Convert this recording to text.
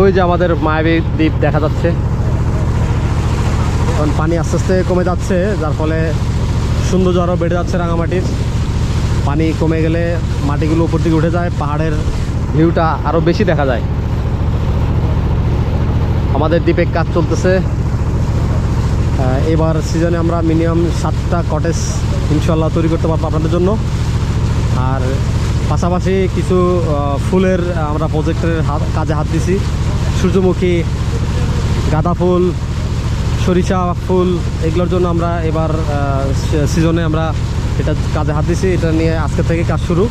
ওই যে আমাদের মায়াবী দ্বীপ দেখা যাচ্ছে। এখন পানি আস্তে আস্তে কমে যাচ্ছে, যার ফলে সৌন্দর্য আরও বেড়ে যাচ্ছে রাঙামাটির। পানি কমে গেলে মাটিগুলো উপর দিকে উঠে যায়, পাহাড়ের ভিউটা আরও বেশি দেখা যায়। আমাদের দ্বীপে কাজ চলতেছে। এবার সিজনে আমরা মিনিমাম 7টা কটেজ ইনশাল্লাহ তৈরি করতে পারবো আপনাদের জন্য। আর পাশাপাশি কিছু ফুলের আমরা প্রজেক্টের কাজে হাত দিছি। সূর্যমুখী, গাঁদা ফুল, সরিষা ফুল, এগুলোর জন্য আমরা এবার সিজনে আমরা এটা কাজে হাত দিছি। এটা নিয়ে আজকে থেকে কাজ শুরু।